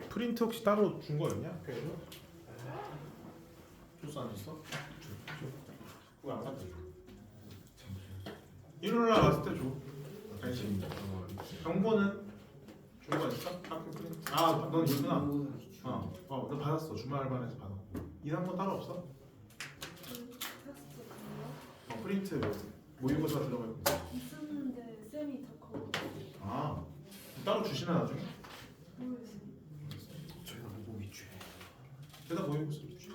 프린트 혹시 따로 준 거였냐? 학교에서? 줬어 안 줬어? 그거 안 받지? 일요일날 왔을 때 줘. 관심. 정보는 준 거 있어? 학교 프린트. 넌 있구나. 너 받았어. 주말 알바에서 받았고. 이런 건 따로 없어? 프린트 모의고사 들어가 있고. 있었는데 쌤이 다 걸어. 따로 주시나 나중에? 모르겠어요. 저희가 뭐 위주에. 대다 모의고사 주시.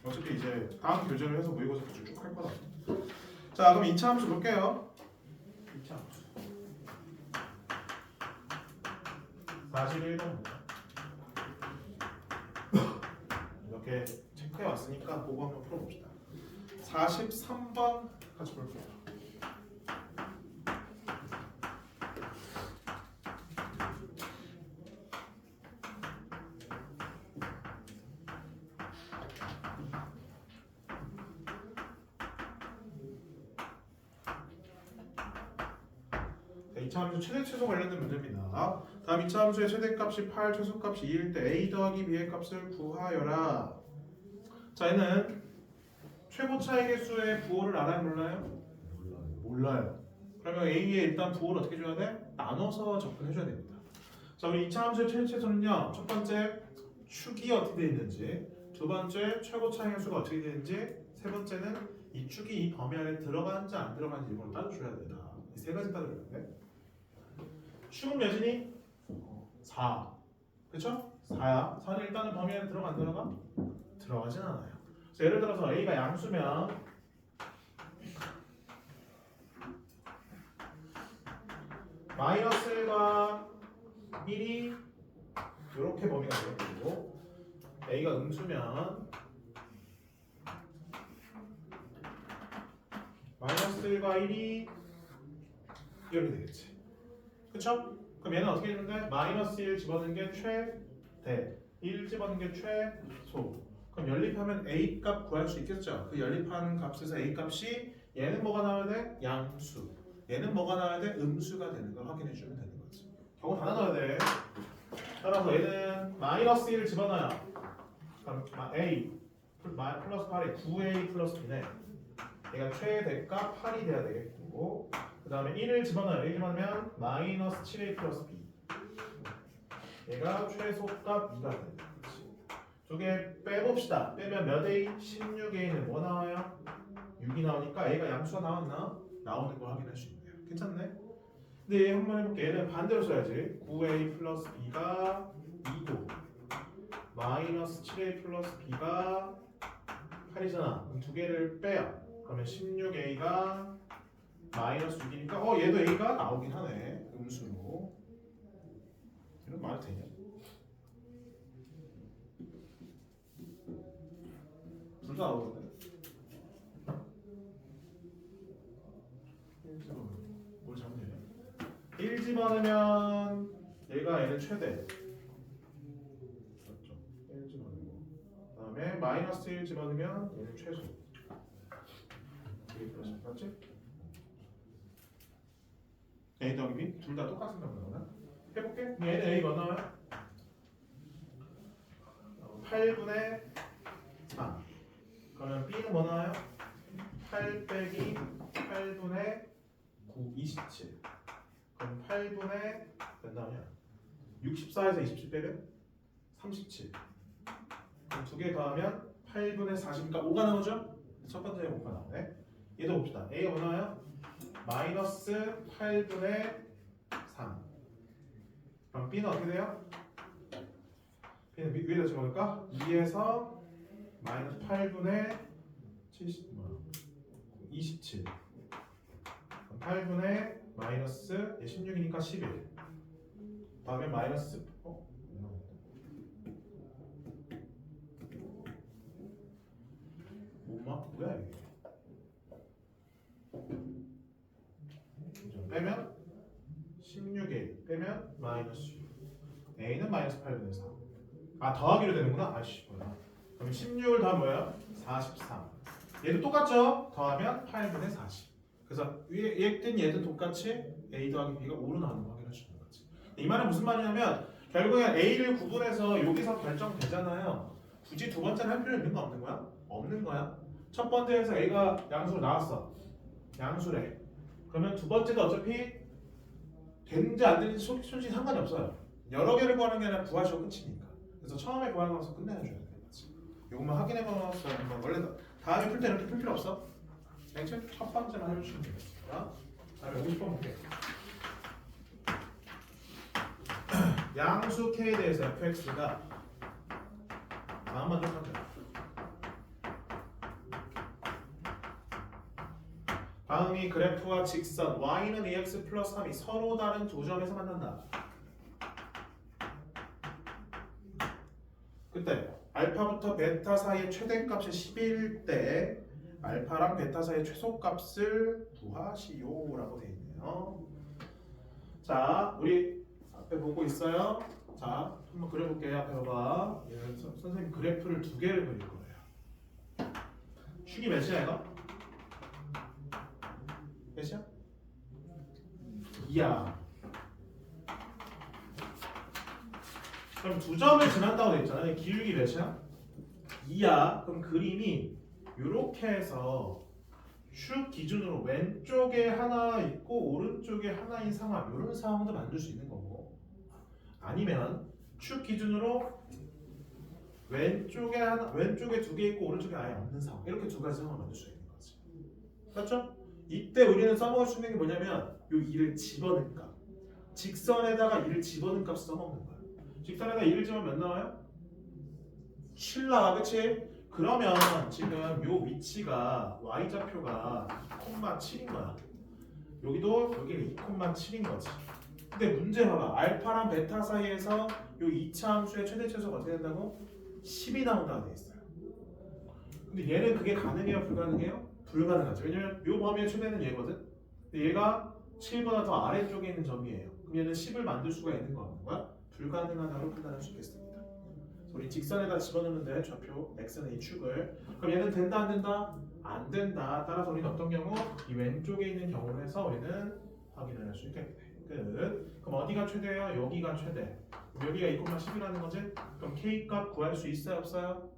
어차피 이제 다음 교재를 해서 모의고사 쭉 할 거다. 자, 그럼 2차 함수 볼게요. 2차 함수. 41번입니다. 이렇게 체크해 왔으니까 보고 한번 풀어봅시다. 43번 같이 볼게요. 자, 2차 함수 최대 최소 관련된 문제입니다. 다음 2차 함수의 최대값이 8, 최소값이 2일 때 a 더하기 b의 값을 구하여라. 자, 얘는 최고 차이 개수의 부호를 알아요, 몰라요? 몰라요. 그러면 a의 일단 부호를 어떻게 줘야 돼? 나눠서 접근해 줘야 됩니다. 자, 우리 2차 함수의 최대 최소는요. 첫 번째 축이 어떻게 되어 있는지, 두 번째 최고 차이 개수가 어떻게 되는지, 세 번째는 이 축이 이 범위 안에 들어가는지 안 들어가는지 이걸 따져줘야 됩니다. 이 세 가지 따져줘야 돼. 축은 몇이니? 4. 그쵸? 4야. 4는 일단은 범위 안에 들어가 안 들어가? 들어가진 않아요. 자, 예를 들어서 a가 양수면 마이너스 1과 1이 이렇게 범위가 되겠고, a가 음수면 마이너스 1과 1이 이렇게 되겠지. 그쵸? 그럼 얘는 어떻게 되는데? 마이너스 1 집어넣는 게 최대, 1 집어넣는 게 최소. 그럼 연립하면 a 값 구할 수 있겠죠? 그 연립하는 값에서 a 값이 얘는 뭐가 나와야 돼? 양수. 얘는 뭐가 나와야 돼? 음수가 되는 걸 확인해 주면 되는 거지. 경우 다 나눠야 돼. 따라서 얘는 마이너스 1을 집어넣어요. 그럼 a 플러스 8에 9a 플러스 b네. 얘가 최대값 8이 돼야 되겠고, 그 다음에 1을 집어넣어요. 1 집어넣으면 마이너스 7a 플러스 b. 얘가 최소값 2가 되는 거지. 두 개 빼봅시다. 빼면 몇 a? 16a는 뭐 나와요? 6이 나오니까 a가 양수가 나왔나? 나오는 거 확인할 수 있네요. 괜찮네? 근데 얘 한번 해볼게. 얘는 반대로 써야지. 9a 플러스 b가 2고 마이너스 7a 플러스 b가 8이잖아. 그럼 두 개를 빼요. 그러면 16a가 마이너스 6이니까 얘도 a가 나오긴 하네. 음수로. 이런 말 해도 되냐? 둘 다 나오거든. 1 잡으면 1 집어넣으면 얘는 최대. 맞죠? 1 집어넣고 그 다음에 마이너스 1 집어넣으면 얘는 최소. 이게 그렇지, 맞지? a 더하기 b 둘 다 똑같은 거구나. 해볼게. 얘는 a 뭐 나와요? 8분의 3. 그러면 b는 뭐 나와요? 8 빼기 8분의 9, 27. 그럼 8분의 몇 나오냐? 64에서 27 빼면 37. 그럼 두 개 더하면 8분의 40이니까 5가 나오죠? 첫 번째 5가 나오네. 얘도 봅시다. a가 뭐 나와요? 마이너스 8분의 3. 그럼 b는 어떻게 돼요? b는 위에다 집어넣을까? 2에서 마이너스 8분의 27. 8분의 마이너스 16이니까 11. 다음에 마이너스 뭐야 이게? 빼면 16a 빼면 마이너스 6. a는 마이너스 8분의 4. 더하기로 되는구나. 뭐야? 그럼 16을 더하면 뭐야? 43. 얘도 똑같죠? 더하면 8분의 40. 그래서 얘든 얘든 똑같이 a 더하기 b가 5로 나오는 거 확인할 수 있는 거지. 이 말은 무슨 말이냐면 결국엔 A를 구분해서 여기서 결정되잖아요. 굳이 두 번째는 할 필요 있는 거 없는 거야? 없는 거야. 첫 번째에서 A가 양수로 나왔어. 양수래. 그러면 두 번째도 어차피 되는지 안 되는지 솔직히 상관이 없어요. 여러 개를 구하는 게 아니라 구하시고 끝이니까. 그래서 처음에 구하는 거서 끝내줘야 돼. 이것만 확인해 보면서 원래 다음에 풀 때 이렇게 풀 필요 없어. 그냥 첫 번째만 해주시면 되겠습니다. 다음에 50번 볼게요. 양수 K에 대해서 fx가 다음만 좀 하죠. 다음이 그래프와 직선 y는 ax 플러스 3이 서로 다른 두 점에서 만난다. 그때 알파부터 베타 사이의 최대값이 10일 때 알파랑 베타 사이의 최소값을 구하시오라고 되어 있네요. 자, 우리 앞에 보고 있어요. 자, 한번 그려볼게요. 앞에 봐봐. 선생님 그래프를 두 개를 그릴 거예요. 축이 몇이야 이거? 몇이야? 2야. 그럼 두 점을 지난다고 돼 있잖아요. 기울기 몇이야? 2야. 그럼 그림이 이렇게 해서 축 기준으로 왼쪽에 하나 있고 오른쪽에 하나인 상황, 이런 상황도 만들 수 있는 거고, 아니면 축 기준으로 왼쪽에 두 개 있고 오른쪽에 아예 없는 상황, 이렇게 두 가지 상황을 만들 수 있는 거지. 그렇죠? 이때 우리는 써먹을 수 있는 게 뭐냐면 요 2를 집어넣은 값, 직선에다가 2를 집어넣은 값을 써먹는 거야. 직선에다 2를 집으면 몇 나와요? 7 나와, 그치? 그러면 지금 요 위치가 y좌표가 2,7인 거야. 여기도 여기가 2,7인 거지. 근데 문제 봐봐. 알파랑 베타 사이에서 요 2차 함수의 최대 최소가 어떻게 된다고? 10이 나온다고 돼 있어요. 근데 얘는 그게 가능해요? 불가능해요? 불가능하죠. 왜냐면 요 범위의 최대는 얘거든. 근데 얘가 7보다 더 아래쪽에 있는 점이에요. 그럼 얘는 10을 만들 수가 있는 거 없는 거야? 불가능하다고 판단할 수 있겠습니다. 우리 직선에다 집어넣는데 좌표 x는 이 축을, 그럼 얘는 된다 안 된다? 안 된다. 따라서 우리는 어떤 경우? 이 왼쪽에 있는 경우를 해서 우리는 확인을 할 수 있겠네. 끝. 그럼 어디가 최대예요? 여기가 최대. 여기가 2,10이라는 거지? 그럼 k 값 구할 수 있어요 없어요?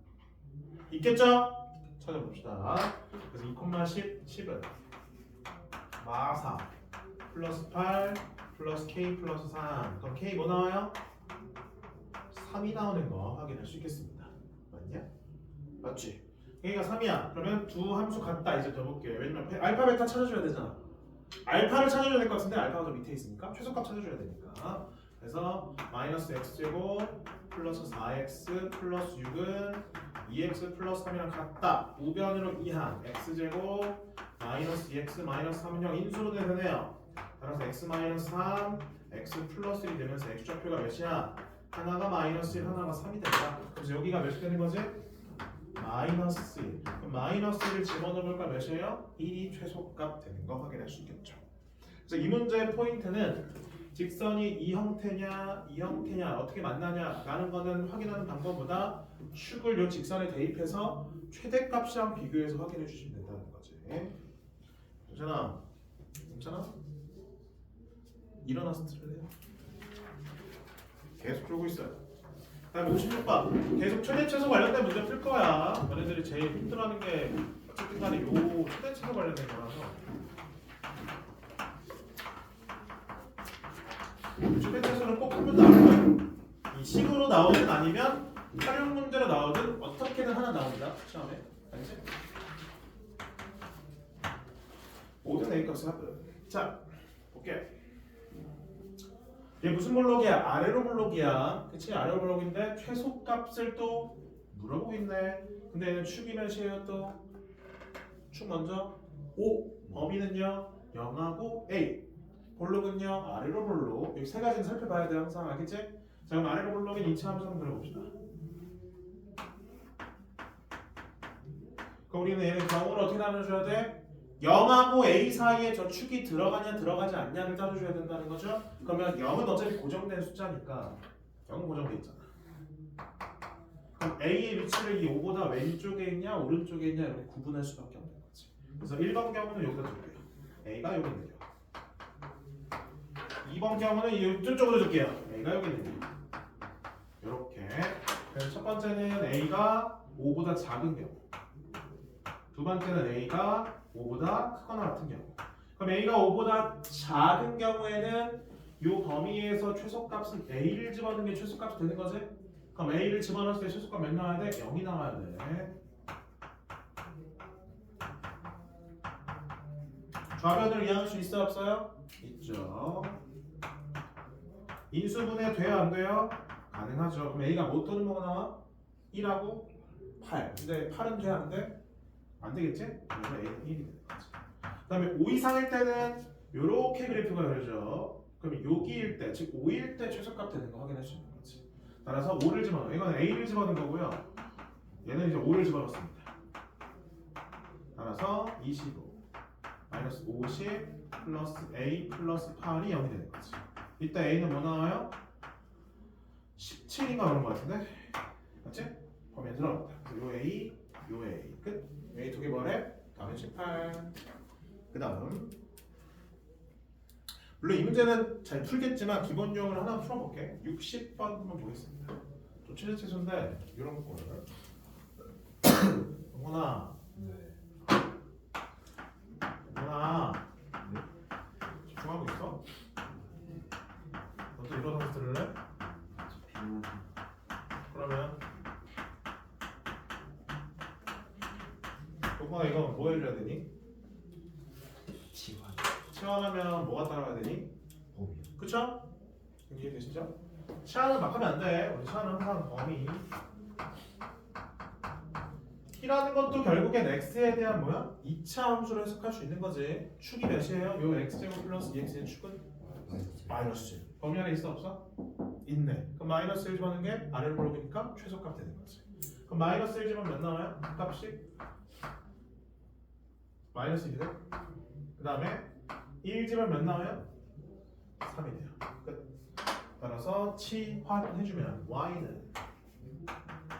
있겠죠? 찾아봅시다. 그래서 2,10, 10은 마4 플러스 8 플러스 k 플러스 3. 그럼 k 뭐 나와요? 3이 나오는 거 확인할 수 있겠습니다. 맞냐? 맞지? 여기가 3이야. 그러면 두 함수 같다. 이제 더 볼게요. 왜냐면 알파 베타 찾아줘야 되잖아. 알파를 찾아줘야 될 것 같은데 알파가 더 밑에 있으니까 최소값 찾아줘야 되니까. 그래서 마이너스 x제곱 플러스 4x 플러스 6은 2x 플러스 3이랑 같다. 우변으로 2항 x제곱 마이너스 2x 마이너스 3은 0 인수로 되네요. 따라서 x 마이너스 3 x 플러스 1이 되면서 x좌표가 몇이야? 하나가 마이너스 1, 하나가 3이 된다. 그래서 여기가 몇이 되는 거지? 마이너스 1. 그럼 마이너스 1을 집어넣을까 몇이에요? 1이 최소값 되는 거 확인할 수 있겠죠. 그래서 이 문제의 포인트는 직선이 이 형태냐, 이 형태냐, 어떻게 만나냐라는 거는 확인하는 방법보다 축을 이 직선에 대입해서 최대값이랑 비교해서 확인해 주시면 된다는 거지. 괜찮아? 괜찮아? 일어나서 틀래요? 계속 풀고 있어요. 다음에 56번. 계속 최대 최소 관련된 문제 풀 거야. 너네들이 제일 힘들어하는 게 어쨌든 간에 요 최대 최소 관련된 거라서. 최대 최소는 꼭 한 번도 안 거예요. 이 식으로 나오든 아니면 활용 문제로 나오든 어떻게든 하나 나옵니다. 시험에. 알지? 모든 A 값을 하거든. 자, 볼게요. 얘 무슨 블록이야? 아래로 블록이야. 그치? 아래로 블록인데 최소값을 또 물어보고 있네. 근데 얘는 축이 몇이에요 또? 축 먼저 5. 범위는요? 0하고 A. 블록은요? 아래로 블록. 여기 세 가지는 살펴봐야 돼 항상. 알겠지? 자, 그럼 아래로 블록인 2차 함수 한번 그려봅시다. 그럼 우리는 얘는 경우를 어떻게 나눠줘야 돼? 0하고 A 사이에 저 축이 들어가냐 들어가지 않냐를 따져줘야 된다는 거죠. 그러면 0은 어차피 고정된 숫자니까 0은 고정돼 있잖아. 그럼 A의 위치를 이 5보다 왼쪽에 있냐 오른쪽에 있냐 이렇게 구분할 수밖에 없는 거지. 그래서 1번 경우는 여기다 줄게요. A가 여기 있네요. 2번 경우는 이쪽으로 줄게요. A가 여기 있네요. 그래서 첫 번째는 A가 5보다 작은 경우, 두 번째는 A가 5보다 크거나 같은 경우. 그럼 A가 5보다 작은 경우에는 이 범위에서 최소값은 A를 집어넣는 게 최소값이 되는 거지? 그럼 A를 집어넣을 때 최소값 몇 나와야 돼? 0이 나와야 돼. 좌변을 이해할 수 있어요? 없어요? 있죠. 인수분해 돼요? 안 돼요? 가능하죠. 그럼 A가 못 또는 뭐가 나와? 1하고 8. 근데 8은 돼? 안 돼? 안 되겠지? 그래서 A는 1이 되는 거지. 그 다음에 5 이상일 때는 이렇게 그래프가 그려져. 그럼 여기일 때, 즉 5일 때 최소값 되는 거 확인할 수 있는 거지. 따라서 5를 집어넣어. 이건 A를 집어넣은 거고요. 얘는 이제 5를 집어넣습니다. 따라서 25 마이너스 50 플러스 A 플러스 8이 0이 되는 거지. 이때 A는 뭐 나와요? 17인가 그런 거 같은데? 맞지? 범위에 들어갑니다. 그래서 요 A, 요 A 끝. A 두 개 뭐래? 다음에 18. 그 다음 물론 이 문제는 잘 풀겠지만 기본 유형을 하나 풀어볼게. 60번 한번 보겠습니다. 좀 최저치수인데 이런 거를 영훈아 영훈아 집중하고 있어? 너도 일어나서 들을래? 그러면 영훈아 이거 뭐 해줘야 되니? 치환하면 뭐가 따라가야 되니? 범위. 그쵸? 이해되시죠? 치환을 막 하면 안 돼. 우리 치환은 항상 범위. t라는 것도 결국엔 x에 대한 뭐야? 2차 함수로 해석할 수 있는 거지. 축이 몇이에요? 요 x제곱 플러스 2x의 축은? 마이너스 1. 범위 안에 있어 없어? 있네. 그럼 마이너스 1 집어넣는 게 아래로 볼록이니까 최소값 되는 거지. 그럼 마이너스 1 집으면 몇 나와요? 값이? 마이너스 1이 돼? 그 다음에 1 집으면 몇 나와요? 3이 돼요. 끝. 따라서 치환해주면 y는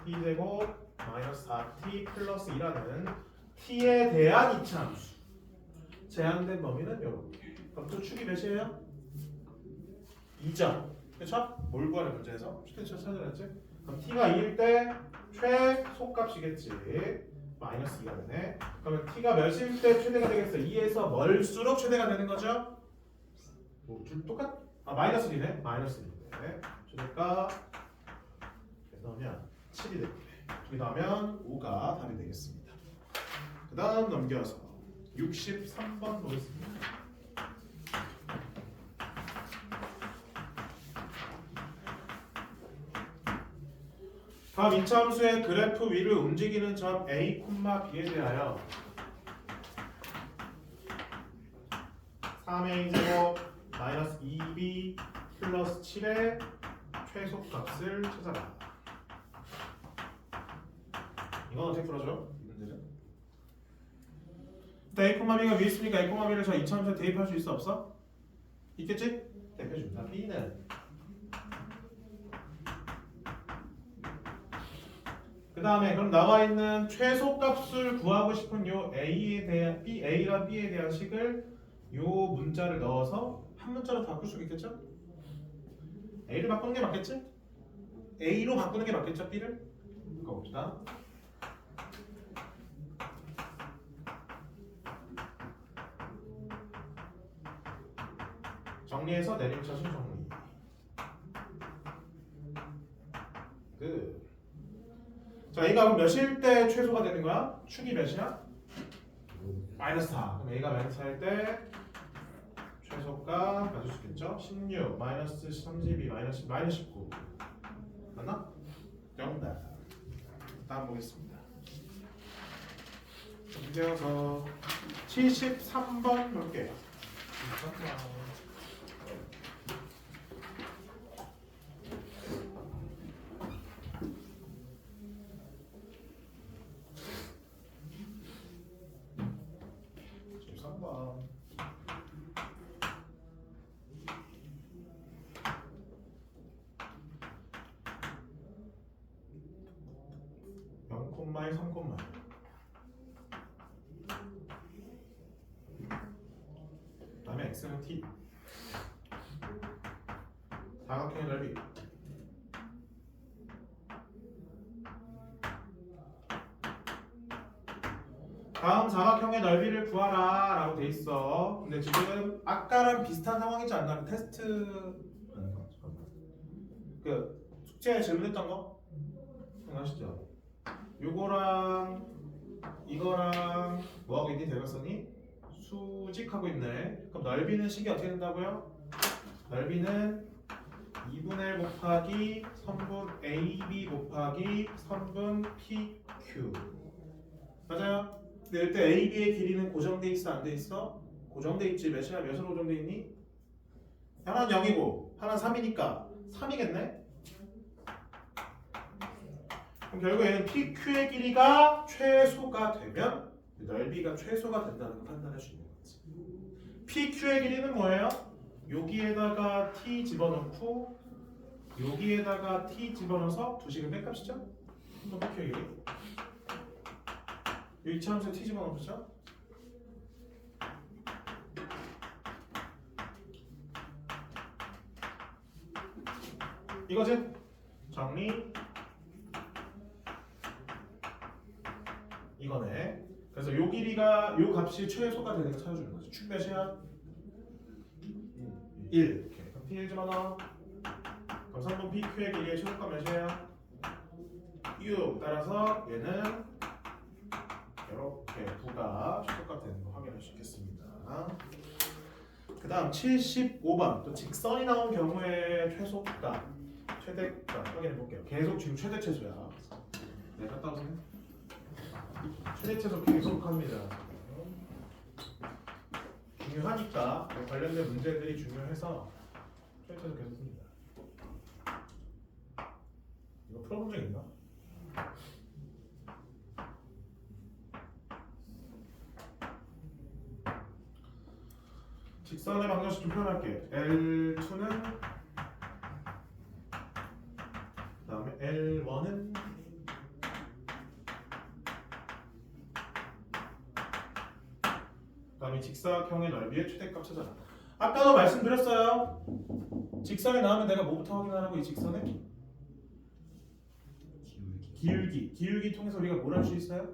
t제곱 마이너스 4t 플러스 2라는 t에 대한 이차함수. 제한된 범위는 이렇게. 그럼 또 축이 몇이에요? 2점. 그쵸? 뭘 구하는 문제에서? 슈텐처 찾아냈지? 그럼 t가 2일 때 최소값이겠지. 마이너스 2가 되네. 그러면 t가 몇일 때 최대가 되겠어? 2에서 멀수록 최대가 되는 거죠? 뭐 줄 똑같? 아 마이너스 1이네? 마이너스 1인데 최대가 넣으면 7이 됩니다. 그 다음에 5가 답이 되겠습니다. 그 다음 넘겨서 63번 보겠습니다. 다음 2차 함수의 그래프 위를 움직이는 점 A, B에 대하여 3A제곱 마이너스 2B 플러스 7의 최소값을 찾아라. 이건 어떻게 풀어줘? 이 문제는 A, B가 위에 있으니까 A, B를 저 2차 함수에 대입할 수 있어 없어? 있겠지? 대입해줍니다. B는 그 다음에 그럼 나와 있는 최소값을 구하고 싶은 요 A에 대한 A랑 B에 대한 식을 요 문자를 넣어서 한 문자로 바꿀 수 있겠죠? A를 바꾸는 게 맞겠지? A로 바꾸는 게 맞겠죠? B를? 바꿔봅시다. 정리해서 내림차순 정리. 자, A가 그럼 몇일 때 최소가 되는 거야? 축이 몇이야? 마이너스 4. 그럼 A가 마이너스 4일 때 최소가 가질 수 있겠죠? 16, 마이너스 32, 마이너스 19. 맞나? 정답. 다음 보겠습니다. 넘겨서 73번 볼게요. 73번. 콤마에 3콤마. 다음에 x는 t. 사각형의 넓이. 다음 사각형의 넓이를 구하라 라고 돼 있어. 근데 지금 아까랑 비슷한 상황이지 않나? 그 테스트 아닌가? 잠깐만. 그 숙제에 질문했던 거 기억나시죠? 요거랑 이거랑 뭐하고 있니 대각선이? 수직하고 있네. 그럼 넓이는 식이 어떻게 된다고요? 넓이는 2분의 1 곱하기 선분 AB 곱하기 선분 PQ 맞아요? 근데 이때 AB의 길이는 고정돼 있어 안 돼 있어? 고정돼 있지. 몇이나 몇으로 고정돼 있니? 하나는 0이고 하나는 3이니까 3이겠네? 그럼 결국 얘는 PQ의 길이가 최소가 되면 넓이가 최소가 된다는 걸 판단할 수 있는 거지. PQ의 길이는 뭐예요? 여기에다가 T 집어넣고 여기에다가 T 집어넣어서 두 식을 뺄값이죠? 한번 PQ의 길이 여기 이차함수에 T 집어넣으시죠? 이거지? 정리 이거네. 그래서 요 길이가 요 값이 최소가 되는 거 찾아주는 거지. 축 몇이야? 1 이렇게. 그럼 T1 집어넣어. 그럼 3번 PQ의 길이의 최소값 몇이에요? 6 따라서 얘는 이렇게 부가 최소값 되는 거 확인할 수 있겠습니다. 그 다음 75번 또 직선이 나온 경우에 최소값 최대값 확인해 볼게요. 계속 지금 최대 최소야. 네, 갔다 오세요. 최대 최소 계속합니다. 중요하니까 관련된 문제들이 중요해서 최대 최소 계속합니다. 이거 풀어본 적 있나? 직선의 방정식 좀 표현할게. L2는 그다음에 L1은 그다음에 직사각형의 넓이의 최대값 찾아라. 아까도 말씀드렸어요. 직선이 나오면 내가 뭐부터 확인하라고 이 직선의 기울기 통해서 우리가 뭘 할 수 있어요?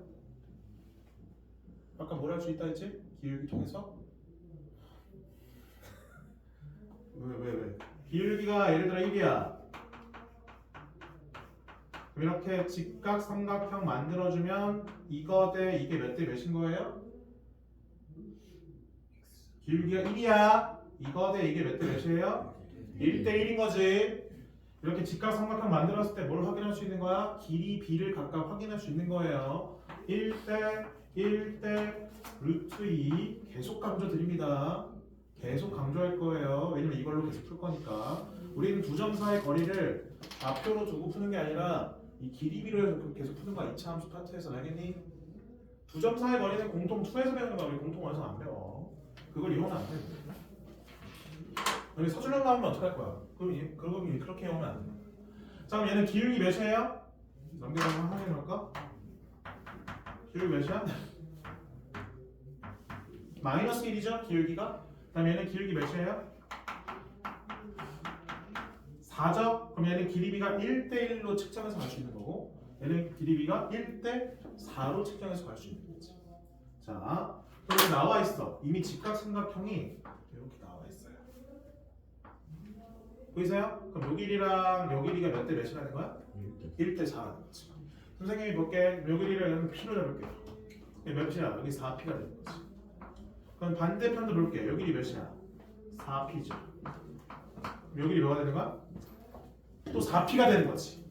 아까 뭘 할 수 있다 했지? 기울기 통해서 왜? 기울기가 예를 들어 1이야. 이렇게 직각 삼각형 만들어주면 이거 대 이게 몇 대 몇인 거예요? 기울기가 1이야. 이거 대 이게 몇 대 몇이에요? 1대 1인 거지. 이렇게 직각 삼각형 만들었을 때 뭘 확인할 수 있는 거야? 길이 b를 각각 확인할 수 있는 거예요. 1대 1대 루트 2 계속 강조 드립니다. 계속 강조할 거예요. 왜냐면 이걸로 계속 풀 거니까. 우리는 두 점 사이의 거리를 좌표로 두고 푸는 게 아니라 이 길이 b로 해서 계속 푸는 거야. 2차 함수 파트에서 알겠니? 두 점 사이의 거리는 공통 2에서 배우는 거야. 우리 공통 1에서 안 배워. 그걸 이용하면 안 돼. 여기 서술형 나오면 어떡할 거야? 그럼 그렇게 이용하면 안 돼. 자 그럼 얘는 기울기 몇이에요? 넘겨서 한번 확인해 볼까? 기울기 몇이야? 마이너스 1이죠? 기울기가? 그 다음에 얘는 기울기 몇이에요? 4죠? 그럼 얘는 길이비가 1대1로 측정해서 갈 수 있는 거고 얘는 길이비가 1대4로 측정해서 갈 수 있는 거지. 자, 그럼 여기 나와 있어. 이미 직각삼각형이 이렇게 나와 있어요. 보이세요? 그럼 요 길이랑 요 길이가 몇 대 몇이라는 거야? 1대4라는 거지. 선생님이 볼게. 요 길이를 여기 P로 잡을게요. 몇이야? 여기 4P가 되는 거지. 그럼 반대편도 볼게. 요 길이 몇이야? 4P죠. 요 길이 뭐가 되는 거야? 또 4P가 되는 거지.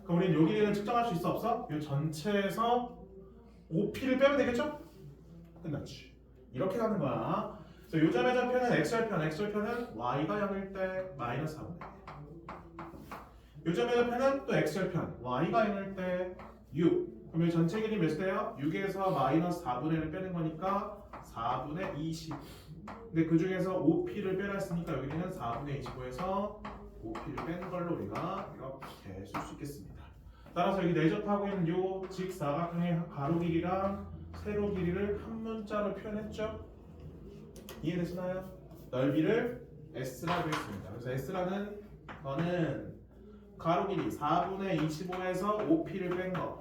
그럼 우리는 요 길이를 측정할 수 있어 없어? 요 전체에서 5P를 빼면 되겠죠? 끝났지. 이렇게 가는 거야. 그래서 요점의 좌표는 x절편은 y가 0일 때 마이너스 4분의 1. 요점의 좌표는 또 x절편, y가 0일 때 6. 그럼 이 전체 길이 몇 대요? 6에서 마이너스 4분의 1을 빼는 거니까 4분의 20. 근데 그 중에서 5p를 빼라 했으니까 여기는 4분의 25에서 5p를 뺀 걸로 우리가 이렇게 쓸 수 있겠습니다. 따라서 여기 내접하고 있는 요 직사각형의 가로 길이랑 세로 길이를 한 문자로 표현했죠? 이해되시나요? 넓이를 S라고 했습니다. 그래서 S라는 거는 가로 길이 4분의 25에서 5p를 뺀 거.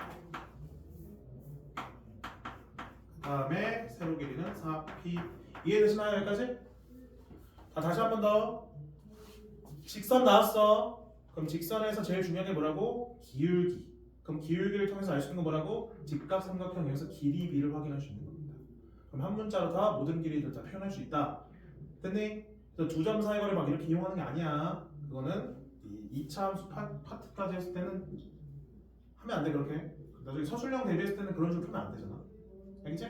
다음에 세로 길이는 4p. 이해되시나요 여기까지? 다시 한 번 더. 직선 나왔어. 그럼 직선에서 제일 중요한 게 뭐라고? 기울기. 그럼 기울기를 통해서 알 수 있는 거 뭐라고? 직각삼각형에서 길이 b를 확인할 수 있는 겁니다. 그럼 한 문자로 다 모든 길이들 다 표현할 수 있다. 됐니? 두 점 사이 거리 막 이렇게 이용하는 게 아니야. 그거는 이 2차 함수 파트까지 했을 때는 하면 안 돼 그렇게. 나중에 서술형 대비했을 때는 그런 식으로 풀면 안 되잖아. 알겠지?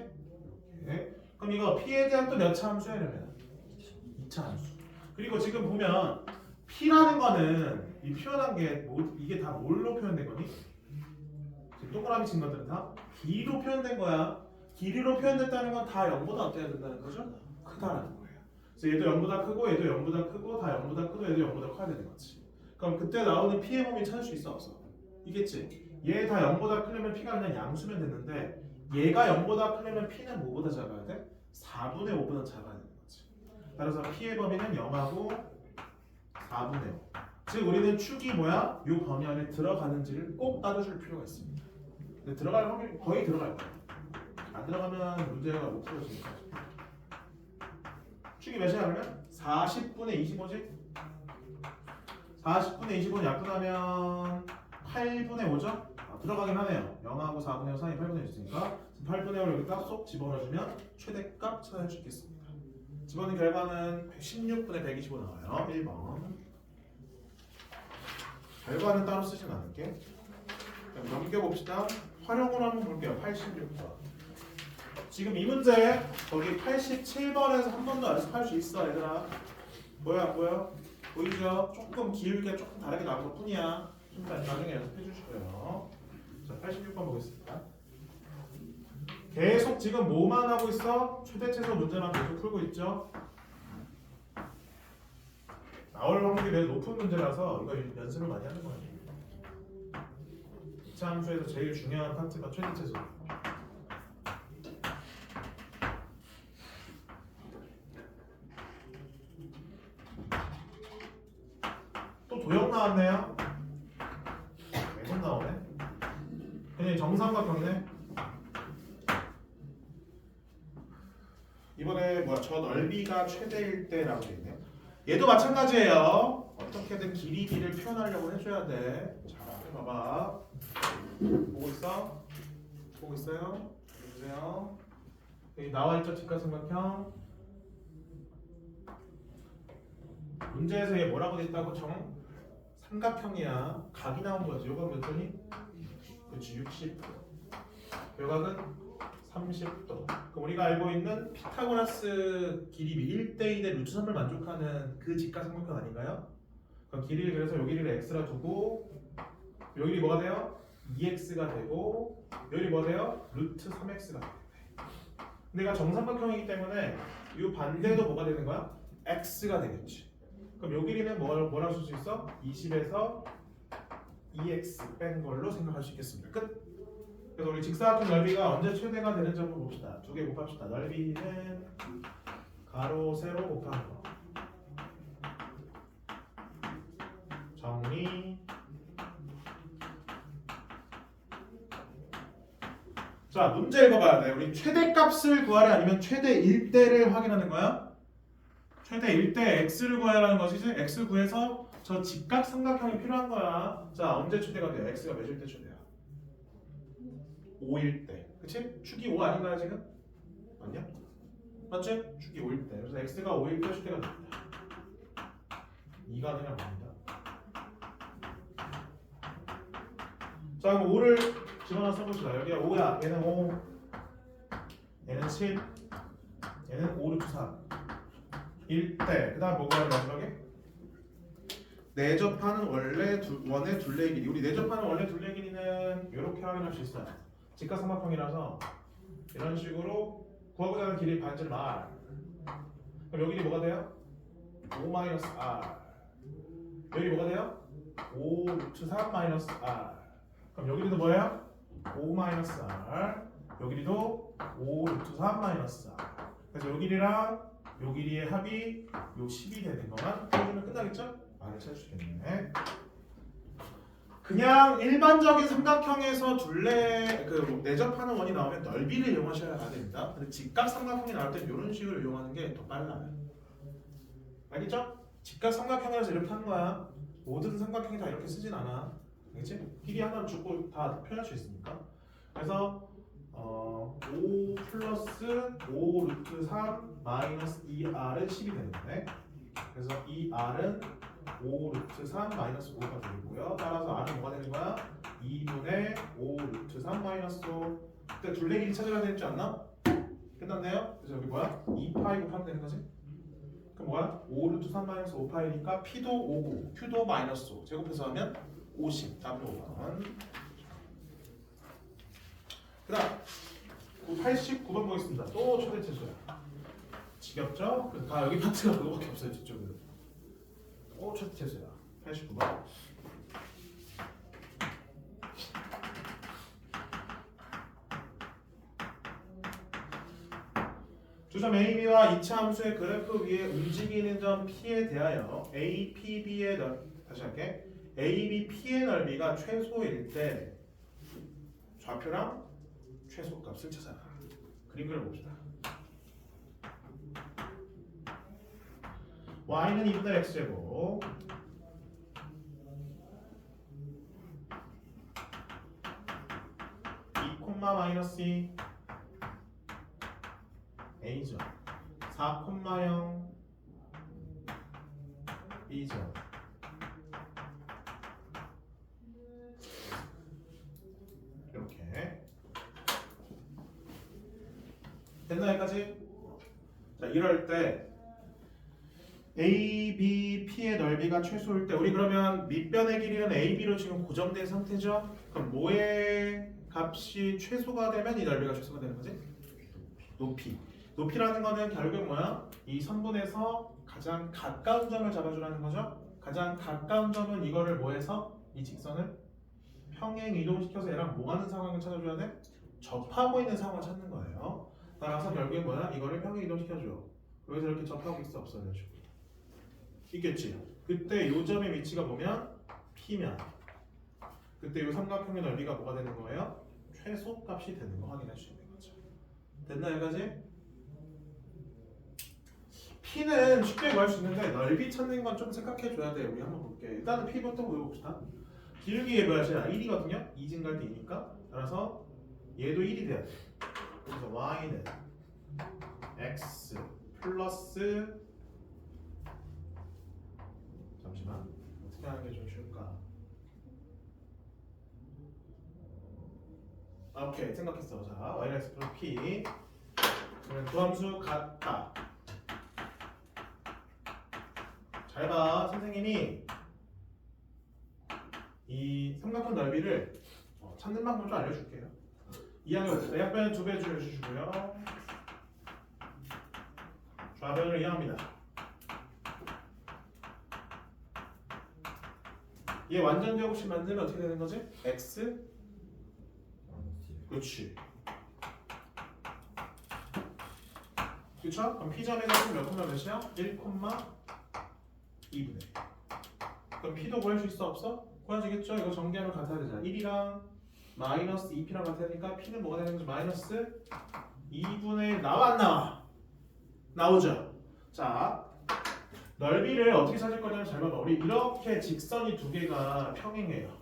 오케이. 그럼 이거 p에 대한 또 몇 차 함수야 이러면? 2차 함수. 그리고 지금 보면 p라는 거는 이 표현한 게 이게 다 뭘로 표현된 거니? 지금 동그라미 친 것들은 다 길이로 표현된 거야. 길이로 표현됐다는 건 다 0보다 어때야 된다는 거죠? 크다라는 거예요. 그래서 얘도 0보다 크고 얘도 0보다 크고 다 0보다 크고 얘도 0보다 커야 되는 거지. 그럼 그때 나오는 p의 범위 찾을 수 있어 없어? 있겠지. 얘 다 0보다 크려면 p가 그냥 양수면 됐는데 얘가 0보다 크려면 p는 뭐보다 작아야 돼? 4분의 5보다 작아야 되는 거지. 따라서 p의 범위는 0하고 4분의 5. 즉 우리는 축이 뭐야? 이 범위 안에 들어가는지를 꼭 따져줄 필요가 있습니다. 근데 들어갈 확률이 거의 들어갈 거야. 안 들어가면 문제가 못 풀어지니까. 축이 몇이야 그러면? 40분의 25지? 40분의 25는 약분하면 8분의 5죠? 들어가긴 하네요. 0하고 4분의 5 사이 8분의 5 있으니까 8분의 5를 여기다 쏙 집어넣어주면 최대값 찾아낼 수 있겠습니다. 집어넣은 결과는 16분의 125 나와요. 1번. 결과는 따로 쓰진 않을게. 넘겨봅시다. 활용을 한번 볼게요. 86번. 지금 이 문제 거기 87번에서 한 번 더 연습할 수 있어 얘들아. 뭐야 안 보여? 보이죠? 조금 기울기가 조금 다르게 나온 것 뿐이야. 좀 나중에 연습해 주시고요. 자 86번 보겠습니다. 계속 지금 뭐만 하고 있어? 최대체수 문제만 계속 풀고 있죠. 나올 확률이 매우 높은 문제라서 이거 연습을 많이 하는 거예요. 2차 함수에서 제일 중요한 파트가 최대체수. 또 도형 나왔네요. 매번 나오네. 그냥 정삼각형이네. 이번에 저 넓이가 최대일 때라고 돼 있네요. 얘도 마찬가지예요. 어떻게든 길이 b를 표현하려고 해줘야 돼. 자, 봐봐. 보고 있어? 보고 있어요? 보세요. 여기 나와 있죠 직각삼각형. 문제에서 얘 뭐라고 돼 있다고 삼각형이야. 각이 나온 거지. 요각 몇 도니? 그렇지 60도. 요각은 30도. 그럼 우리가 알고 있는 피타고라스 길이 1대2대 루트 3을 만족하는 그 직각삼각형 아닌가요? 그럼 길이를 그래서 요 길이를 x라 두고 요 길이 뭐가 돼요? 2x가 되고 요 길이 뭐가 돼요? 루트 3x가 돼. 근데 얘가 정삼각형이기 때문에 이 반대도 뭐가 되는 거야? x가 되겠지. 그럼 요 길이는 뭐라고 쓸 수 있어? 20에서 2x 뺀 걸로 생각할 수 있겠습니다. 끝. 그래서 우리 직사각형 넓이가 언제 최대가 되는지 한번 봅시다. 두 개 곱합시다. 넓이는 가로 세로 곱하는 거. 정리. 자, 문제 읽어봐야 돼. 우리 최대값을 구하래 아니면 최대 1대를 확인하는 거야? 최대 1대 x를 구하라는 것이지. x 구해서 저 직각삼각형이 필요한 거야. 자, 언제 최대가 돼요? x가 몇일 때 최대야? 5일 때. 그치? 축이 5 아닌가요 지금? 맞냐? 맞지? 축이 5일 때. 그래서 x가 5일 때 최대가 됩니다. 2가 그냥 봅니다. 자, 그럼 5를 집어넣어 써봅시다. 여기가 5야. 얘는 5. 얘는 7. 얘는 5 루트 3. 1대. 그 다음 뭐가 하는 마지막에? 내접하는 원의 둘레 길이. 우리 내접하는 원래 둘레 길이는 이렇게 확인할 수 있어요. 직각삼각형이라서 이런 식으로 구하고자 하는 길이 반지름 r. 그럼 여기 뭐가 돼요? 5-r. 여기 뭐가 돼요? 5 루트 3-r. 그럼 여기도 뭐예요? 5-r. 여기도 5 루트 3-r. 그래서 요 길이랑 요 길이의 합이 요 10이 되는 것만 해주면 끝나겠죠? r을 찾을 수 있겠네. 그냥 일반적인 삼각형에서 둘레 뭐 내접하는 원이 나오면 넓이를 이용하셔야 됩니다. 근데 직각 삼각형이 나올 땐 이런 식으로 이용하는 게 더 빨라요. 알겠죠? 직각 삼각형이라서 이렇게 하는 거야. 모든 삼각형이 다 이렇게 쓰진 않아. 알겠지? 길이 하나를 주고 다 표현할 수 있으니까. 그래서 5 플러스 5 루트 3 마이너스 2r은 10이 되는 거네. 그래서 2r은 5 루트 3 마이너스 5가 되고요. 따라서 r은 뭐가 되는 거야? 2분의 5 루트 3 마이너스 5. 그때 둘레 길이 찾아야 되지 않나? 끝났네요. 그래서 여기 뭐야? 2파이 곱하면 되는 거지? 그럼 뭐야? 5 루트 3 마이너스 5파이니까 p도 5고 q도 마이너스 5. 제곱해서 하면 50. 답은 5번. 그 다음 89번 보겠습니다. 또 최대치수야. 지겹죠? 그래서 다 여기 파트가 그거밖에 없어요. 뒤쪽은. 또 최대치수야. 89번. 주점 AB와 이차 함수의 그래프 위에 움직이는 점 P에 대하여 A, P, B의 다시 할게. A, B, P의 넓이가 최소일 때 좌표랑 최소값을 찾아라. 그림 그려봅시다. y는 2분의 x제곱 2, 마이너스 2 a죠. 4, 0 b죠. 이렇게 됐나 여기까지? 자, 이럴 때 A, B, P의 넓이가 최소일 때 우리 그러면 밑변의 길이는 A, B로 지금 고정된 상태죠? 그럼 뭐의 값이 최소가 되면 이 넓이가 최소가 되는 거지? 높이. 높이라는 거는 결국 뭐야? 이 선분에서 가장 가까운 점을 잡아주라는 거죠? 가장 가까운 점은 이거를 뭐해서? 이 직선을 평행 이동시켜서 얘랑 뭐 하는 상황을 찾아줘야 돼? 접하고 있는 상황을 찾는 거예요. 따라서 결국에 뭐야? 이거를 평행 이동시켜줘. 여기서 이렇게 접하고 있어 없어? 이런 식으로. 있겠지? 그때 요 점의 위치가 보면 P면 그때 요 삼각형의 넓이가 뭐가 되는 거예요? 최소값이 되는 거 확인할 수 있는 거죠. 됐나 여기까지? P는 쉽게 구할 수 있는데 넓이 찾는 건 좀 생각해 줘야 돼. 우리 한번 볼게. 일단은 P부터 보여봅시다. 기울기의 몇이야? 1이거든요? 2 증가할 때 2니까 따라서 얘도 1이 돼야 돼. 그래서 y는 x 플러스 잠시만 어떻게 하는 게 좀 쉬울까? 오케이 생각했어. 자 y는 x 플러스 p 그러면 두 함수 같다. 잘 봐. 선생님이 이 삼각형 넓이를 찾는 방법 좀 알려줄게요. 이항을 내역변 2배 주시고요. 좌변을 이항합니다. 얘 완전 제곱식 만들면 어떻게 되는 거지? x 그렇지. 그쵸? 그럼 P점에서 몇 콤마 몇이야? 1, 2분의 그럼 P도 구할 수 있어 없어? 구해지겠죠? 이거 전개하면 같아야 되잖아. 1이랑 마이너스 2P랑 같아야 되니까 P는 뭐가 되는 거지? 마이너스 2분의 1 나와 안 나와? 나오죠? 자 넓이를 어떻게 찾을 거냐면 잘 봐봐. 우리 이렇게 직선이 두 개가 평행해요.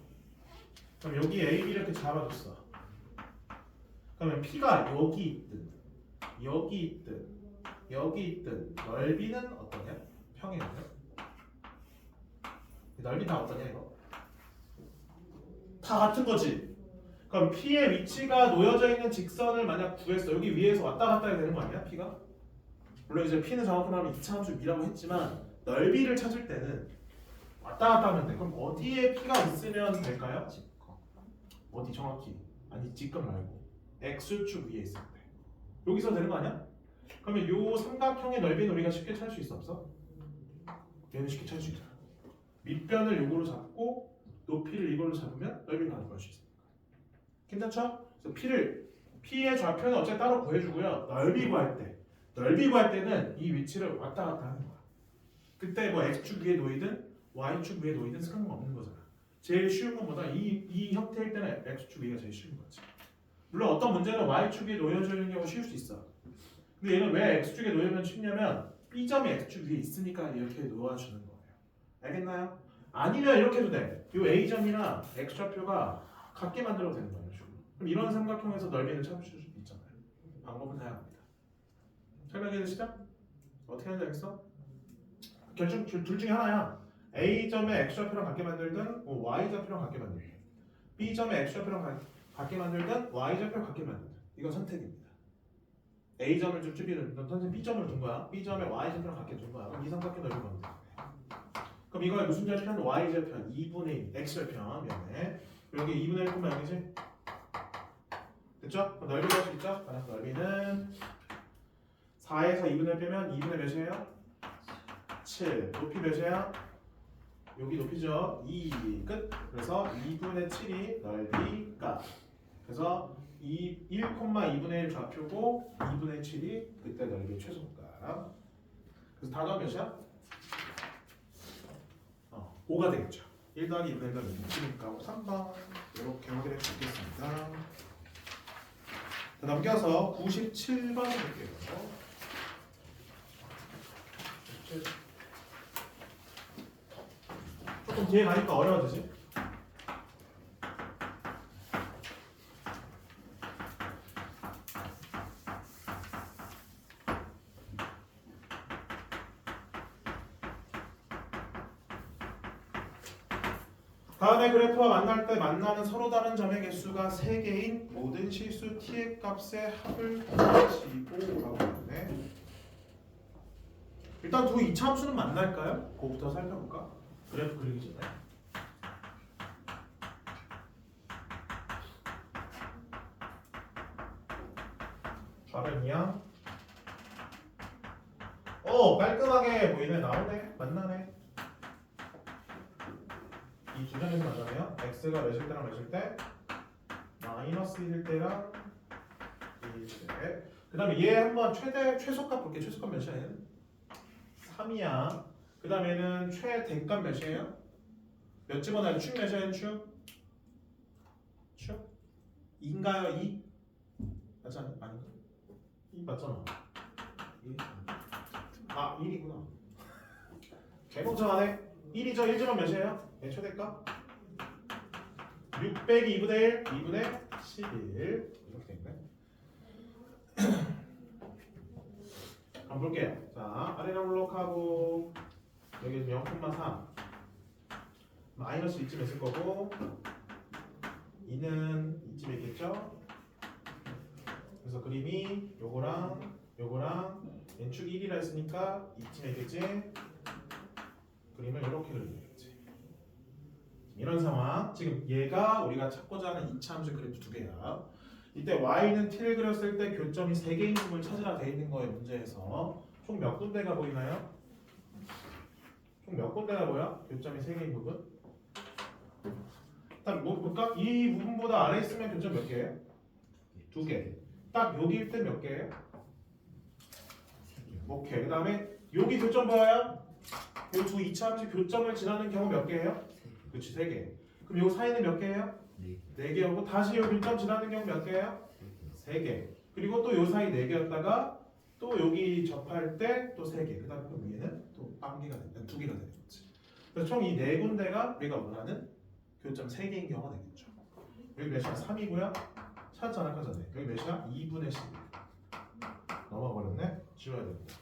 그럼 여기 A, B 이렇게 잡아줬어. 그러면 P가 여기 있든 여기 있든 여기 있든 넓이는 어떠냐? 평행하냐? 넓이 다 어떠냐 이거? 다 같은 거지. 그럼 P의 위치가 놓여져 있는 직선을 만약 구했어. 여기 위에서 왔다 갔다 해야 되는 거 아니야? P가? 물론 이제 P는 정확히 말하면 2차 함수 B라고 했지만 넓이를 찾을 때는 왔다 갔다 하면 돼. 그럼 어디에 P가 있으면 될까요? 어디 정확히? 아니 직각 말고 X축 위에 있을 때 여기서 되는 거 아니야? 그러면 요 삼각형의 넓이는 우리가 쉽게 찾을 수 있어 없어? 얘는 쉽게 찾을 수 있잖아. 밑변을 요거로 잡고 높이를 이걸로 잡으면 넓이를 가는 걸 수 있으니까. 괜찮죠? 그래서 P의 좌표는 어차피 따로 구해주고요. 넓이 구할 때는 이 위치를 왔다 갔다 하는 거야. 그때 뭐 X축 위에 놓이든 Y축 위에 놓이든 상관없는 거잖아. 제일 쉬운 것보다 이 형태일 때는 x축 위가 제일 쉬운 거지. 물론 어떤 문제는 y축에 놓여져 있는 경우 쉬울 수 있어. 근데 얘는 왜 x축에 놓이면 쉽냐면 b점이 x축 위에 있으니까 이렇게 놓아주는 거예요. 알겠나요? 아니면 이렇게 해도 돼. 이 a점이나 x좌표가 같게 만들어도 되는 거예요. 그럼 이런 삼각형에서 넓이를 찾을 수 있잖아요. 방법은 다양합니다. 설명해 주시죠? 어떻게 하는지 알겠어? 결중 둘 중에 하나야. A점에 X좌표랑 같게 만들든 Y좌표랑 같게 만들든 B점에 X좌표랑 같게 만들든 Y좌표랑 같게 만들든 이건 선택입니다. A점을 좀 B를 선생님 B점을 둔 거야. B점에 Y좌표랑 같게 둔 거야. 그럼 이 삼각형 넓이 만들 거야. 그럼 이거의 무슨 좌표는 Y좌표 2분의 1 X좌표 미안해. 여기 2분의 1 콤마 여기지? 됐죠? 그럼 넓이를 할 수 있죠? 따라서 넓이는 4에서 2분의 1 빼면 2분의 몇이에요? 7. 높이 몇이야? 여기 높이죠? 2 끝. 그래서 2분의 7이 넓이가. 그래서 1,2분의 1 좌표고 2분의 7이 그때 넓이 최소값. 그래서 답은 몇이야? 5가 되겠죠. 1 더하기 2분의 1 더하기 7이니까 3번 이렇게 확인해 주겠습니다. 넘겨서 97번 볼게요. 조금 뒤에 가니까 어려워지지? 다음에 그래프와 만날 때 만나는 서로 다른 점의 개수가 3개인 모든 실수 t의 값의 합을 구하시고 라고 하는데 일단 두 이차함수는 만날까요? 그거부터 살펴볼까? 그래프 그리기 전에 좌변이야. 깔끔하게 보이네. 나오네. 만나네. 이 두 점에서 만나네요. x가 몇일 때랑 몇일 때? 마이너스 1일 때랑 2일 때. 그 다음에 얘 한번 최소값 볼게. 최소값 몇이야? 3이야. 그 다음에는 최대값 몇이에요? 몇 집어넣어야 축 몇이에요? 축? 2인가요? 2? 맞지 않아? 아닌가? 2 맞잖아. 1이구나. 개봉정하네. 1이죠. 1집은 몇이에요? 네, 최대값 6 빼기 2분의 1, 2분의 11 이렇게 되겠네. 한번 볼게요. 자, 아래랑 블록하고 여기 0,3 마이너스 이쯤 있을 거고 2는 이쯤에 있겠죠? 그래서 그림이 요거랑 n축 1이라 했으니까 이쯤에 있겠지? 그림을 이렇게 그리면 되겠지. 이런 상황. 지금 얘가 우리가 찾고자 하는 이차함수 그래프 두 개야. 이때 y는 t를 그렸을 때 교점이 3개인 부분을 찾으라 돼 있는 거의 문제에서 총 몇 군데가 보이나요? 총 몇 군데가 보여? 교점이 3개인 부분? 일단 뭐 볼까? 이 부분보다 아래 있으면 교점 몇 개예요? 2개. 딱 여기일 때 몇 개예요? 오케이. 그 다음에 여기 교점 보여요? 이 두 이차함수 교점을 지나는 경우 몇 개예요? 그렇지, 3개. 그럼 요 사이는 몇 개예요? 4개였고 다시 요 교점 지나는 경우 몇 개예요? 3개. 그리고 또 요 사이 4개였다가 또 여기 접할 때 또 3개. 그 다음에 그 위에는 또 2개가 되는 거지. 그래서 총 이 4군데가 우리가 원하는 교점 3개인 경우가 되겠죠. 여기 몇이야? 3이고요. 찾았잖아, 아까 전에. 여기 몇이야? 2분의 11. 넘어버렸네. 지워야 됩니다.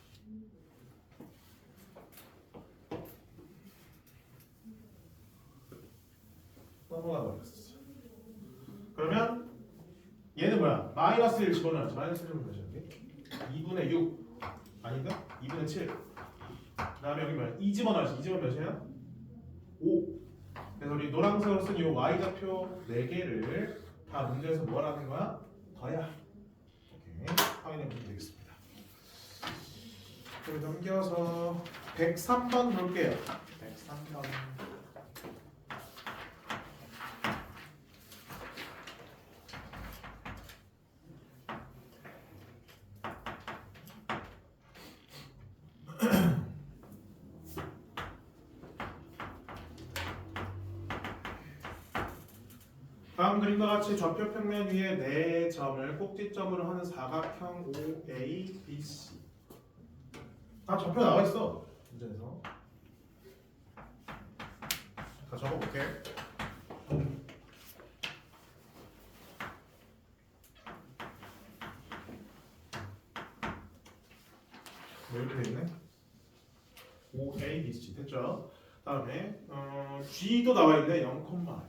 넘어가 버렸어. 그러면 얘는 뭐야? 마이너스 1 집어넣었지. 마이너스 1은 몇이야? 2분의 6 아닌가? 2분의 7. 그 다음에 여기 뭐야? 2 집어넣었지. 2 집어넣으면 몇이야? 5. 그래서 우리 노란색으로 쓴 이 y좌표 4개를 다 문제에서 뭐 하라는 거야? 더야. 오케이. 확인해 보면 되겠습니다. 그리고 넘겨서 103번 볼게요. 103번. 다음 그림과 같이 좌표 평면 위에 네 점을 꼭지점으로 하는 사각형 OABC. 다 좌표 나와 있어. 문제에서. 다 적어볼게. 이렇게 돼 있네. OABC 됐죠? 다음에 G도 나와 있네. 0,1.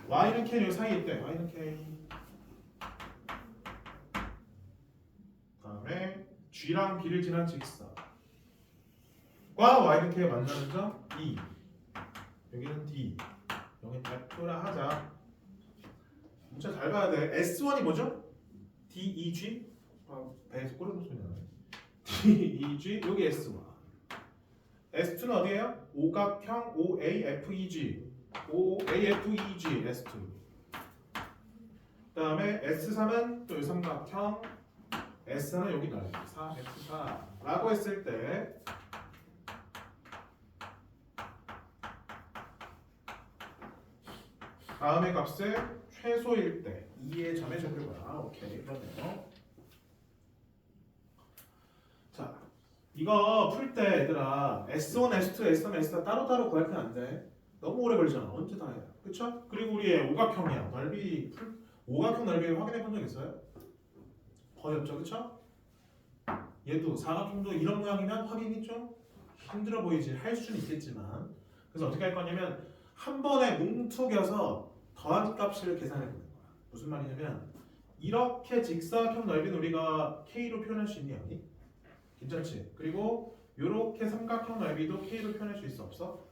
Y는 K 요 사이에 있대. Y는 K. 다음에 G랑 B를 지난 직사과 Y는 K가 만나는 점 E. 여기는 D. 여기 F라 하자. 문제 잘 봐야 돼. S1이 뭐죠? DEG. 배에서 꼬르륵 소리 나네. DEG 여기 S1. S2는 어디예요? 오각형 OAFEG. OAFEG S2. 그다음에 S3은 또 삼각형 S는 여기 나와요. 4X4라고 했을 때 다음의 값을 최소일 때 2의 점에 적을 거야. 오케이 그러네요. 자 이거 풀 때 얘들아 S1, S2, S3, S4 따로따로 구할 건 안 돼. 너무 오래 걸리잖아. 언제 다 해. 그쵸? 그리고 우리 오각형이야. 넓이 오각형 넓이 확인해 본 적 있어요? 거의 없죠. 그쵸? 얘도 사각형도 이런 모양이면 확인이 좀 힘들어 보이지. 할 수는 있겠지만 그래서 어떻게 할 거냐면 한 번에 뭉툭여서 더한 값을 계산해 보는 거야. 무슨 말이냐면 이렇게 직사각형 넓이는 우리가 K로 표현할 수 있니 없니? 괜찮지? 그리고 이렇게 삼각형 넓이도 K로 표현할 수 있어 없어?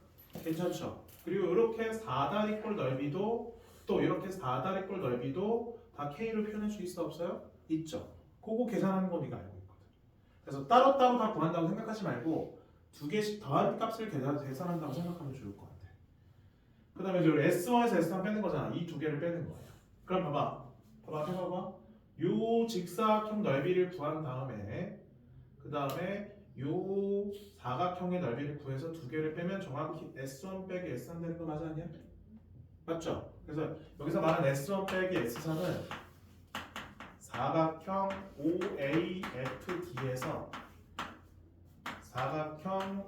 괜찮죠? 그리고 이렇게 사다리꼴 넓이도 또 이렇게 사다리꼴 넓이도 다 K로 표현할 수 있어 없어요? 있죠. 그거 계산하는 거 네가 알고 있거든. 그래서 따로따로 다 구한다고 생각하지 말고 두 개씩 더한 값을 계산한다고 생각하면 좋을 것 같아. 그 다음에 이제 우리 S1에서 S3 빼는 거잖아. 이 두 개를 빼는 거예요. 그럼 봐봐. 해봐봐. 요 직사각형 넓이를 구한 다음에 그 다음에 요 사각형의 넓이를 구해서 두 개를 빼면 정확히 S1 빼기 S3 되는 거 맞지 않냐? 맞죠? 그래서 여기서 말하는 S1 빼기 S3은 사각형 OAFD에서 사각형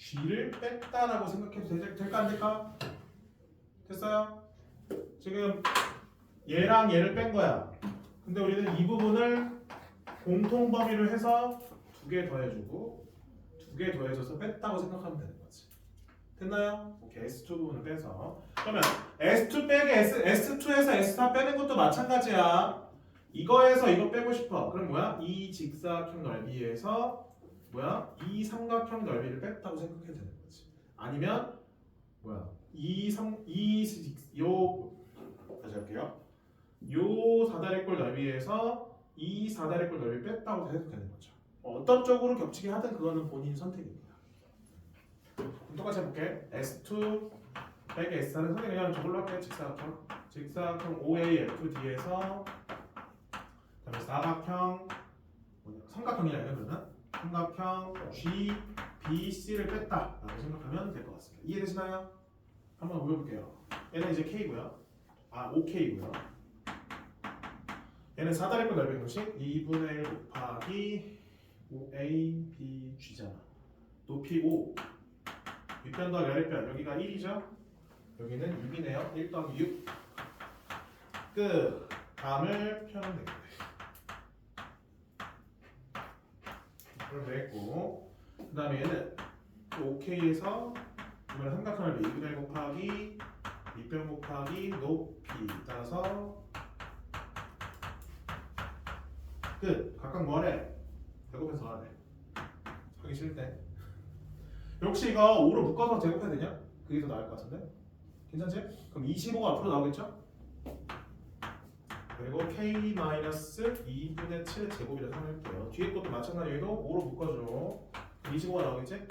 OABG를 뺐다라고 생각해도 될까 안 될까? 됐어요? 지금 얘랑 얘를 뺀 거야. 근데 우리는 이 부분을 공통 범위를 해서 두 개 더해주고 두 개 더해줘서 뺐다고 생각하면 되는 거지. 됐나요? 오케이, S2 부분을 빼서 그러면 S2 빼기 S2에서 S4 빼는 것도 마찬가지야. 이거에서 이거 빼고 싶어. 그럼 뭐야? 이 직사각형 넓이에서 뭐야? 이 삼각형 넓이를 뺐다고 생각해도 되는 거지. 아니면 뭐야? 다시 할게요. 요 사다리꼴 넓이에서 이 사다리꼴 넓이 뺐다고 해도 되는 거죠. 어떤 쪽으로 겹치게 하든 그거는 본인 선택입니다. 그럼 똑같이 해볼게. S2 빼기 S4는 선생님 그냥 저걸로 할게. 직사각형 OAFD에서 그다음에 사각형 삼각형이 아니라 그러면 삼각형 GBC를 뺐다라고 생각하면 될 것 같습니다. 이해되시나요? 한번 보여볼게요. 얘는 이제 K고요. OK고요. 얘는 사다리꼴 넓이 공식 2분의 1 곱하기 OABG잖아. 높이 5 윗변 더하기 아랫변 여기가 1이죠? 여기는 6이네요. 1 더하기 6 끝. 다음을 펴면 되겠네. 그럼 되겠고 그 다음에 얘는 OK에서 이번에 삼각형 넓이 2분의 1 곱하기 윗변 곱하기 높이 따라서 끝. 각각 뭐하래? 제곱해서 하래. 하기 싫을 때. 역시 이거 5로 묶어서 제곱해야 되냐? 그게 더 나을 것 같은데? 괜찮지? 그럼 25가 앞으로 나오겠죠? 그리고 K-2분의 7 제곱이라고 생각할게요. 뒤에 것도 마찬가지로 5로 묶어줘. 25가 나오겠지?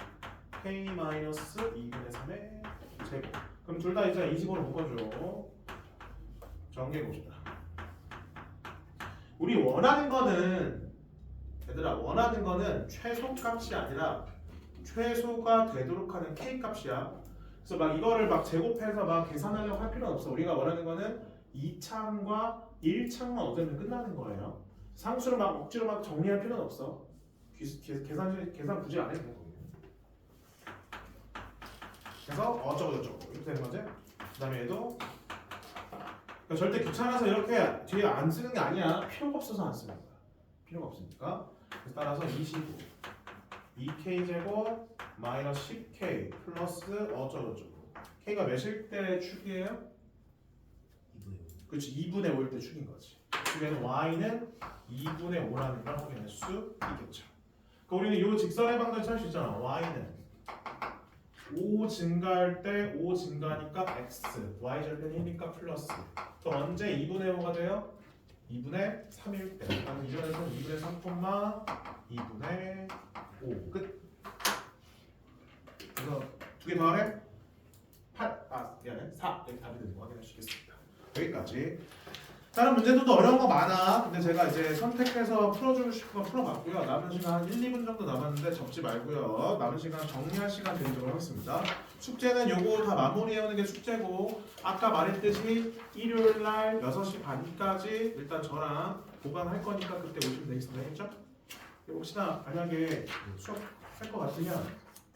K-2분의 3의 제곱. 그럼 둘 다 이제 25로 묶어줘. 정리해봅시다. 우리 원하는 거는 얘들아 원하는 거는 최소값이 아니라 최소가 되도록 하는 k 값이야. 그래서 막 이거를 막 제곱해서 막 계산하려고 할 필요는 없어. 우리가 원하는 거는 2창과 1창만 얻으면 끝나는 거예요. 상수를 막 억지로 막 정리할 필요는 없어. 계산 굳이 안 해도 되는 거예요. 그래서 어쩌고저쩌고 이렇게 되는 거지. 그다음에 얘도 그러니까 절대 귀찮아서 이렇게 뒤에 안 쓰는 게 아니야. 필요가 없어서 안 쓰는 거야. 필요가 없으니까. 그래서 따라서 25 2k 제곱 마이너스 10k 플러스 어쩌고저쩌고. k가 몇일 때 축이에요? 2분의 그렇지 2분의 5일 때 축인 거지. 그러면 y는 2분의 5라는 걸 확인할 수 있겠죠. 그러니까 우리는 이 직선의 방정식 찾을 수 있잖아. y는 5 증가할 때 5 증가하니까 x, y 절편 1이니까 플러스. 또 언제 2분의 5가 돼요? 2분의 3일 때. 그럼 이번에는 2분의 3, 2분의 5 끝. 그래서 두 개 더하래? 8, 미안해 4 이렇게 답이 되는 거 확인할 수 있겠습니다. 여기까지. 다른 문제들도 어려운 거 많아. 근데 제가 이제 선택해서 풀어주고 싶은 거 풀어봤고요. 남은 시간 한 1, 2분 정도 남았는데 접지 말고요. 남은 시간 정리할 시간 드리도록 하겠습니다. 숙제는 요거 다 마무리해오는 게 숙제고 아까 말했듯이 일요일날 6시 반까지 일단 저랑 보강할 거니까 그때 오시면 되겠습니다. 했죠? 혹시나 만약에 수업 할 거 같으면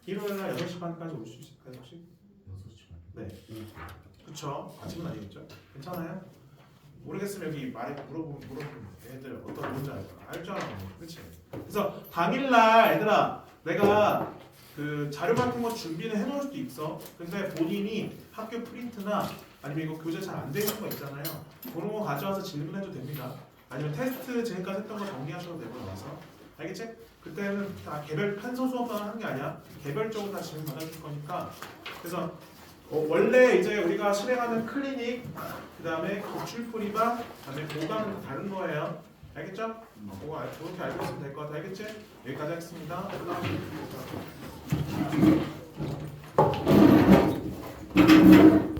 일요일날 6시 반까지 오실 수 있을까요? 혹시? 6시 반. 네. 그쵸? 아침은 아니겠죠? 괜찮아요? 모르겠으면 여기 말에 물어보면 애들 어떤 뭔지 알죠? 그치? 그래서 당일날 얘들아 내가 그 자료 같은 거 준비는 해놓을 수도 있어. 근데 본인이 학교 프린트나 아니면 이거 교재 잘 안 돼 있는 거 있잖아요. 그런 거 가져와서 질문해도 됩니다. 아니면 테스트 지금까지 했던 거 정리하셔도 되고 나와서 알겠지? 그때는 다 개별 판서 수업만 하는 게 아니야. 개별적으로 다 질문 받아줄 거니까. 그래서 원래 이제 우리가 실행하는 클리닉, 그 다음에 곡출풀이반, 그 다음에 보강은 다른 거예요. 알겠죠? 그거 그렇게 알고 있으면 될 것 같아. 알겠지? 여기까지 하겠습니다.